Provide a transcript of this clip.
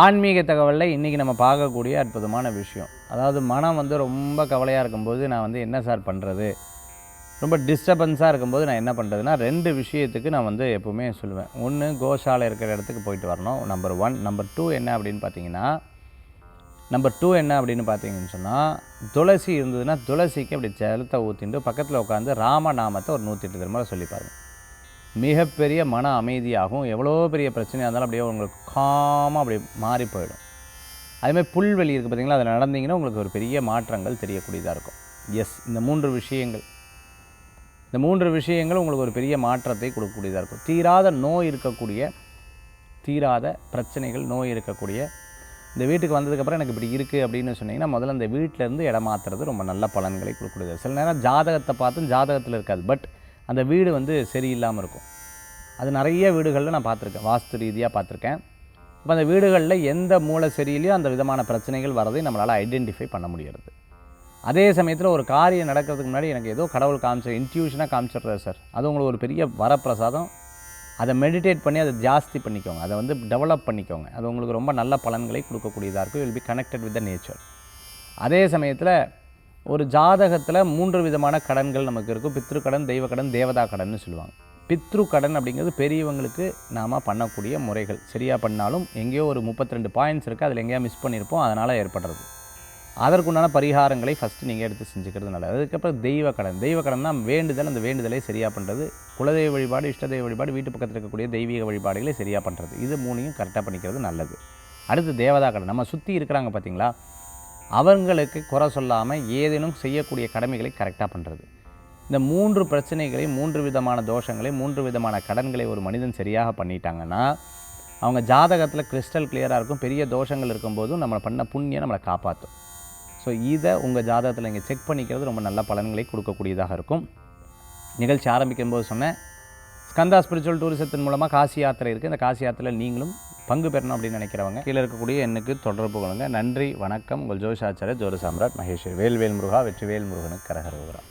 ஆன்மீக தகவலில் இன்றைக்கி நம்ம பார்க்கக்கூடிய அற்புதமான விஷயம். அதாவது மனம் ரொம்ப கவலையாக இருக்கும்போது நான் என்ன சார் பண்ணுறது, ரொம்ப டிஸ்டர்பன்ஸாக இருக்கும்போது நான் என்ன பண்ணுறதுன்னா 2 விஷயத்துக்கு நான் எப்போவுமே சொல்லுவேன். ஒன்று, கோசாலை இருக்கிற இடத்துக்கு போயிட்டு வரணும், நம்பர் 1. நம்பர் 2 என்ன அப்படின்னு பார்த்தீங்கன்னு சொன்னால், துளசி இருந்ததுன்னா துளசிக்கு அப்படி ஜலத்தை ஊற்றிட்டு பக்கத்தில் உட்காந்து ராமநாமத்தை ஒரு 108 தடவை சொல்லி பாருங்கள். மிகப்பெரிய மன அமைதியாகும். எவ்வளோ பெரிய பிரச்சனையாக இருந்தாலும் அப்படியே உங்களுக்கு காமாக அப்படி மாறி போயிடும். அதேமாதிரி புல்வெளி இருக்குது பார்த்திங்களா, அதில் நடந்தீங்கன்னா உங்களுக்கு ஒரு பெரிய மாற்றங்கள் தெரியக்கூடியதாக இருக்கும். இந்த 3 விஷயங்கள் உங்களுக்கு ஒரு பெரிய மாற்றத்தை கொடுக்கக்கூடியதாக இருக்கும். தீராத பிரச்சனைகள், நோய் இருக்கக்கூடிய இந்த வீட்டுக்கு வந்ததுக்கப்புறம் எனக்கு இப்படி இருக்குது அப்படின்னு சொன்னிங்கன்னா, முதல்ல அந்த வீட்டிலேருந்து இடம் மாற்றுறது ரொம்ப நல்ல பலன்களை கொடுக்கக்கூடியது. சில நேரம் ஜாதகத்தை பார்த்து ஜாதகத்தில் இருக்காது, பட் அந்த வீடு சரியில்லாமல் இருக்கும். அது நிறைய வீடுகளில் நான் பார்த்துருக்கேன், வாஸ்து ரீதியாக பார்த்துருக்கேன். இப்போ அந்த வீடுகளில் எந்த மூலை சரியிலையோ அந்த விதமான பிரச்சனைகள் வரதை நம்மளால் ஐடென்டிஃபை பண்ண முடியாது. அதே சமயத்தில் ஒரு காரியம் நடக்கிறதுக்கு முன்னாடி எனக்கு ஏதோ கடவுள் இன்ட்யூஷனாக காமிச்சிடுறாரு சார், அது உங்களுக்கு ஒரு பெரிய வரப்பிரசாதம். அதை மெடிடேட் பண்ணி அதை ஜாஸ்தி பண்ணிக்கோங்க, அதை டெவலப் பண்ணிக்கோங்க. அது உங்களுக்கு ரொம்ப நல்ல பலன்களை கொடுக்கக்கூடியதாக இருக்கும். Will be connected with the nature. அதே சமயத்தில் ஒரு ஜாதகத்தில் 3 விதமான கடன்கள் நமக்கு இருக்கும். பித்ரு கடன், தெய்வ கடன், தேவதா கடன்னு சொல்லுவாங்க. பித்ரு கடன் அப்படிங்கிறது பெரியவங்களுக்கு நாம் பண்ணக்கூடிய முறைகள். சரியாக பண்ணாலும் எங்கேயோ ஒரு 32 பாயிண்ட்ஸ் இருக்குது, அதில் எங்கேயா மிஸ் பண்ணியிருப்போம், அதனால் ஏற்படுறது. அதற்குண்டான பரிகாரங்களை ஃபஸ்ட்டு நீங்கள் எடுத்து செஞ்சுக்கிறது நல்லது. அதுக்கப்புறம் தெய்வ கடன் தான் வேண்டுதல். அந்த வேண்டுதலை சரியாக பண்ணுறது, குலதெய்வ வழிபாடு, இஷ்ட தெய்வ வழிபாடு, வீட்டு பக்கத்தில் இருக்கக்கூடிய தெய்வீக வழிபாடுகளை சரியாக பண்ணுறது, இது 3ஐயும் கரெக்டாக பண்ணிக்கிறது நல்லது. அடுத்து தேவதா கடன். நம்ம சுற்றி இருக்கிறாங்க பார்த்திங்களா, அவங்களுக்கு குறை சொல்லாமல் ஏதேனும் செய்யக்கூடிய கடமைகளை கரெக்டாக பண்ணுறது. இந்த 3 பிரச்சனைகளை, 3 விதமான தோஷங்களை, 3 விதமான கடன்களை ஒரு மனிதன் சரியாக பண்ணிட்டாங்கன்னா அவங்க ஜாதகத்தில் கிறிஸ்டல் கிளியராக இருக்கும். பெரிய தோஷங்கள் இருக்கும்போதும் நம்மளை பண்ண புண்ணியம் நம்மளை காப்பாற்றும். ஸோ இதை உங்கள் ஜாதகத்தில் இங்கே செக் பண்ணிக்கிறது ரொம்ப நல்ல பலன்களை கொடுக்கக்கூடியதாக இருக்கும். நிகழ்ச்சி ஆரம்பிக்கும் போது சொன்னேன், ஸ்கந்தா ஸ்பிரிச்சுவல் டூரிசத்தின் மூலமாக காசி யாத்திரை இருக்குது. இந்த காசி யாத்திரையில் நீங்களும் பங்கு பெறணும் அப்படின்னு நினைக்கிறவங்க கீழே இருக்கக்கூடிய எண்ணுக்கு தொடர்பு கொள்ளுங்கள். நன்றி, வணக்கம். உங்கள் ஜோதிஷாச்சாரியர் ஜோதி சாம்ராட் மகேஸ்வரி. வேல்வேல் முருகா, வெற்றிவேல் முருகனுக்கு கரகரோகரா.